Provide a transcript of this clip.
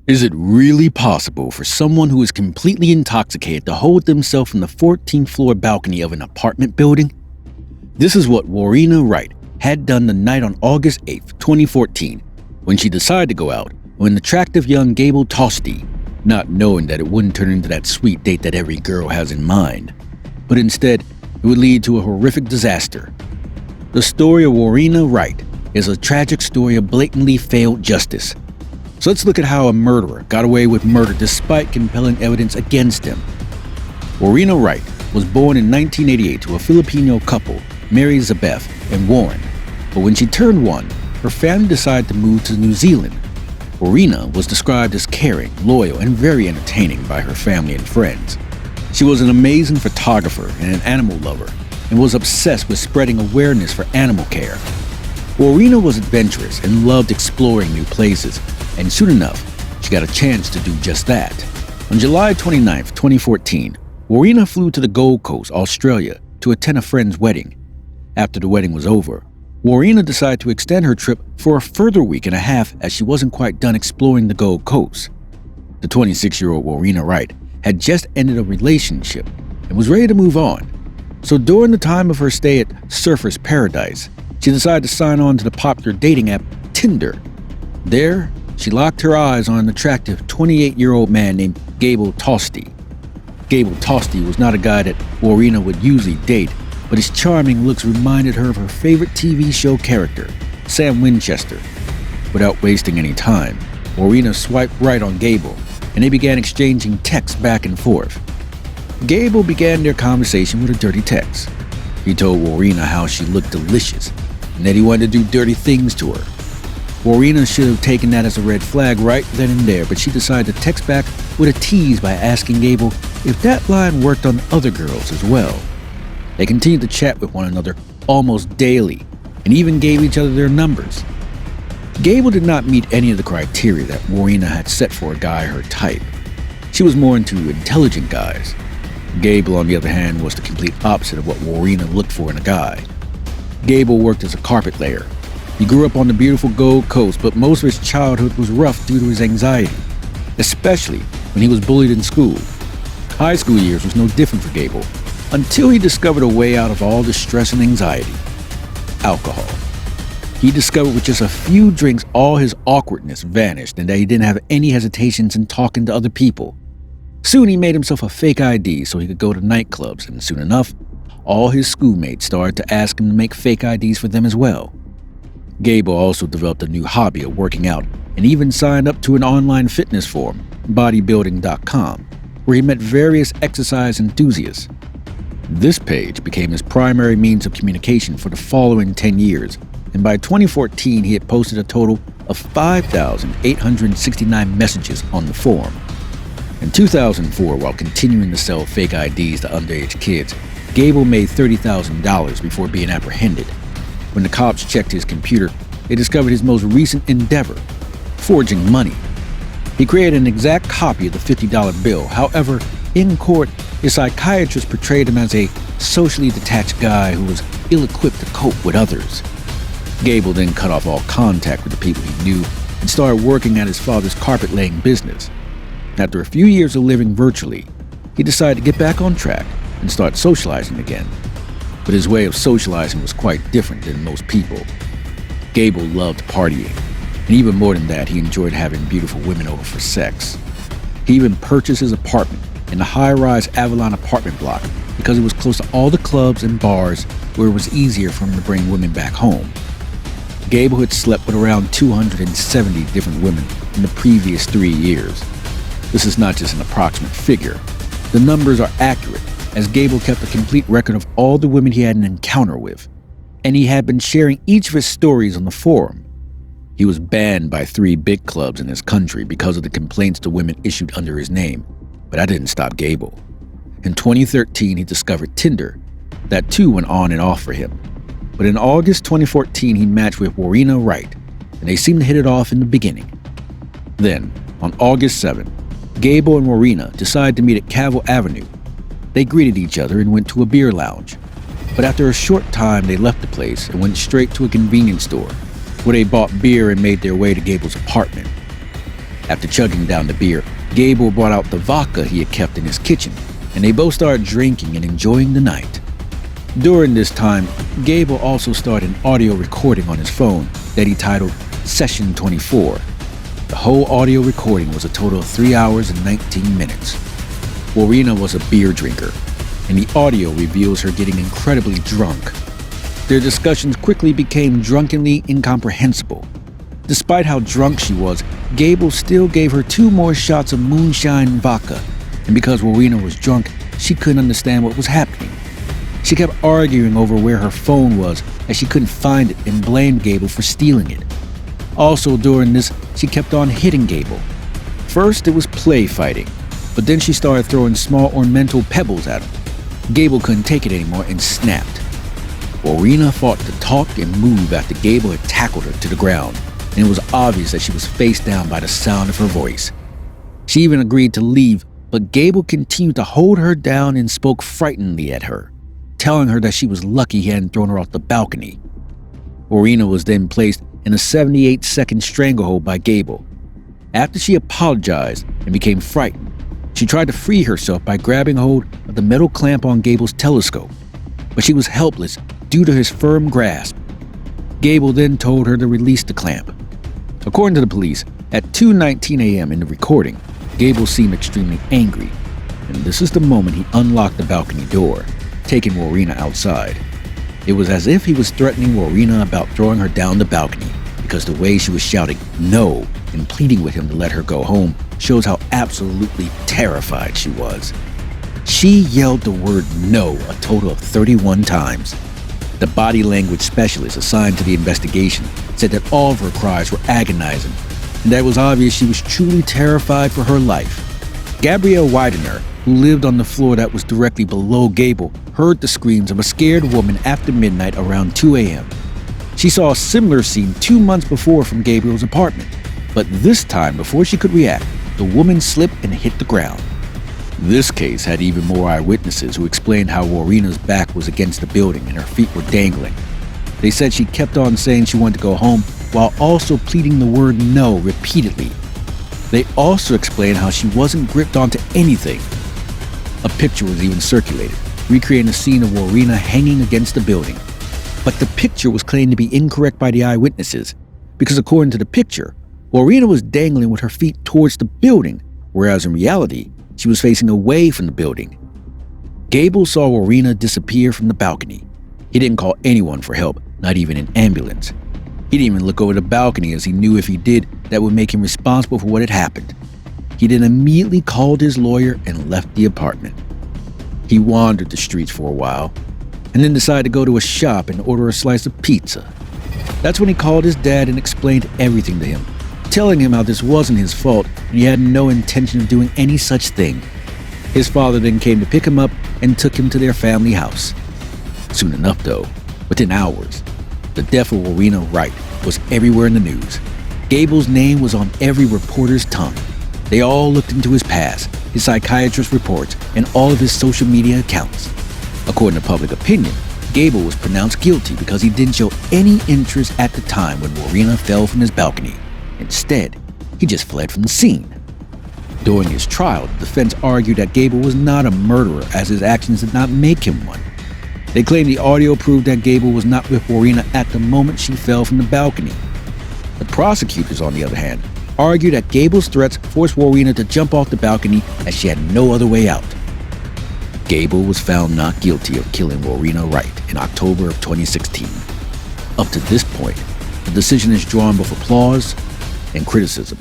Is it really possible for someone who is completely intoxicated to hold themselves from the 14th floor balcony of an apartment building? This is what Warriena Wright had done the night on August 8, 2014, when she decided to go out with an attractive young Gable Tostee, not knowing that it wouldn't turn into that sweet date that every girl has in mind, but instead it would lead to a horrific disaster. The story of Warriena Wright is a tragic story of blatantly failed justice. So let's look at how a murderer got away with murder despite compelling evidence against him. Warriena Wright was born in 1988 to a Filipino couple, Mary Zabeth and Warren, but when she turned 1, her family decided to move to New Zealand. Warriena was described as caring, loyal, and very entertaining by her family and friends. She was an amazing photographer and an animal lover, and was obsessed with spreading awareness for animal care. Warriena was adventurous and loved exploring new places, and soon enough, she got a chance to do just that. On July 29, 2014, Warriena flew to the Gold Coast, Australia, to attend a friend's wedding. After the wedding was over, Warriena decided to extend her trip for a further week and a half as she wasn't quite done exploring the Gold Coast. The 26-year-old Warriena Wright had just ended a relationship and was ready to move on. So during the time of her stay at Surfer's Paradise, she decided to sign on to the popular dating app Tinder. There, she locked her eyes on an attractive 28-year-old man named Gable Tostee. Gable Tostee was not a guy that Warriena would usually date, but his charming looks reminded her of her favorite TV show character, Sam Winchester. Without wasting any time, Warriena swiped right on Gable, and they began exchanging texts back and forth. Gable began their conversation with a dirty text. He told Warriena how she looked delicious, and that he wanted to do dirty things to her. Warriena should have taken that as a red flag right then and there, but she decided to text back with a tease by asking Gable if that line worked on other girls as well. They continued to chat with one another almost daily, and even gave each other their numbers. Gable did not meet any of the criteria that Warriena had set for a guy her type. She was more into intelligent guys. Gable, on the other hand, was the complete opposite of what Warriena looked for in a guy. Gable worked as a carpet layer. He grew up on the beautiful Gold Coast, but most of his childhood was rough due to his anxiety, especially when he was bullied in school. High school years was no different for Gable, until he discovered a way out of all the stress and anxiety: alcohol. He discovered with just a few drinks all his awkwardness vanished and that he didn't have any hesitations in talking to other people. Soon he made himself a fake ID so he could go to nightclubs, and soon enough, all his schoolmates started to ask him to make fake IDs for them as well. Gable also developed a new hobby of working out and even signed up to an online fitness forum, bodybuilding.com, where he met various exercise enthusiasts. This page became his primary means of communication for the following 10 years, and by 2014 he had posted a total of 5,869 messages on the forum. In 2004, while continuing to sell fake IDs to underage kids, Gable made $30,000 before being apprehended. When the cops checked his computer, they discovered his most recent endeavor: forging money. He created an exact copy of the $50 bill. However, in court, his psychiatrist portrayed him as a socially detached guy who was ill-equipped to cope with others. Gable then cut off all contact with the people he knew and started working at his father's carpet-laying business. After a few years of living virtually, he decided to get back on track and start socializing again. But his way of socializing was quite different than most people. Gable loved partying, and even more than that, he enjoyed having beautiful women over for sex. He even purchased his apartment in the high-rise Avalon apartment block because it was close to all the clubs and bars where it was easier for him to bring women back home. Gable had slept with around 270 different women in the previous 3 years. This is not just an approximate figure. The numbers are accurate, as Gable kept a complete record of all the women he had an encounter with, and he had been sharing each of his stories on the forum. He was banned by 3 big clubs in his country because of the complaints to women issued under his name, but that didn't stop Gable. In 2013, he discovered Tinder. That too went on and off for him. But in August 2014, he matched with Warriena Wright, and they seemed to hit it off in the beginning. Then, on August 7, Gable and Warriena decided to meet at Cavill Avenue. They greeted each other and went to a beer lounge. But after a short time, they left the place and went straight to a convenience store, where they bought beer and made their way to Gable's apartment. After chugging down the beer, Gable brought out the vodka he had kept in his kitchen, and they both started drinking and enjoying the night. During this time, Gable also started an audio recording on his phone that he titled Session 24. The whole audio recording was a total of 3 hours and 19 minutes. Warriena was a beer drinker, and the audio reveals her getting incredibly drunk. Their discussions quickly became drunkenly incomprehensible. Despite how drunk she was, Gable still gave her 2 more shots of moonshine vodka, and because Warriena was drunk, she couldn't understand what was happening. She kept arguing over where her phone was as she couldn't find it and blamed Gable for stealing it. Also during this, she kept on hitting Gable. First it was play fighting, but then she started throwing small ornamental pebbles at him. Gable couldn't take it anymore and snapped. Warriena fought to talk and move after Gable had tackled her to the ground, and it was obvious that she was face down by the sound of her voice. She even agreed to leave, but Gable continued to hold her down and spoke frighteningly at her, telling her that she was lucky he hadn't thrown her off the balcony. Warriena was then placed in a 78-second stranglehold by Gable. After she apologized and became frightened, she tried to free herself by grabbing hold of the metal clamp on Gable's telescope, but she was helpless due to his firm grasp. Gable then told her to release the clamp. According to the police, at 2:19 a.m. in the recording, Gable seemed extremely angry, and this is the moment he unlocked the balcony door, taking Warriena outside. It was as if he was threatening Warriena about throwing her down the balcony, because the way she was shouting "no" and pleading with him to let her go home shows how absolutely terrified she was. She yelled the word "no" a total of 31 times. The body language specialist assigned to the investigation said that all of her cries were agonizing, and that it was obvious she was truly terrified for her life. Gabrielle Widener, who lived on the floor that was directly below Gable, heard the screams of a scared woman after midnight around 2 a.m. She saw a similar scene 2 months before from Gabriel's apartment, but this time, before she could react, the woman slipped and hit the ground. This case had even more eyewitnesses who explained how Warriena's back was against the building and her feet were dangling. They said she kept on saying she wanted to go home while also pleading the word "no" repeatedly. They also explained how she wasn't gripped onto anything. A picture was even circulated, recreating a scene of Warriena hanging against the building. But the picture was claimed to be incorrect by the eyewitnesses, because according to the picture, Warriena was dangling with her feet towards the building, whereas in reality, she was facing away from the building. Gable saw Warriena disappear from the balcony. He didn't call anyone for help, not even an ambulance. He didn't even look over the balcony, as he knew if he did, that would make him responsible for what had happened. He then immediately called his lawyer and left the apartment. He wandered the streets for a while, and then decided to go to a shop and order a slice of pizza. That's when he called his dad and explained everything to him, telling him how this wasn't his fault and he had no intention of doing any such thing. His father then came to pick him up and took him to their family house. Soon enough though, within hours, the death of Warriena Wright was everywhere in the news. Gable's name was on every reporter's tongue. They all looked into his past, his psychiatrist reports, and all of his social media accounts. According to public opinion, Gable was pronounced guilty because he didn't show any interest at the time when Warriena fell from his balcony. Instead, he just fled from the scene. During his trial, the defense argued that Gable was not a murderer, as his actions did not make him one. They claimed the audio proved that Gable was not with Warriena at the moment she fell from the balcony. The prosecutors, on the other hand, argued that Gable's threats forced Warriena to jump off the balcony as she had no other way out. Gable was found not guilty of killing Warriena Wright in October of 2016. Up to this point, the decision has drawn both applause and criticism.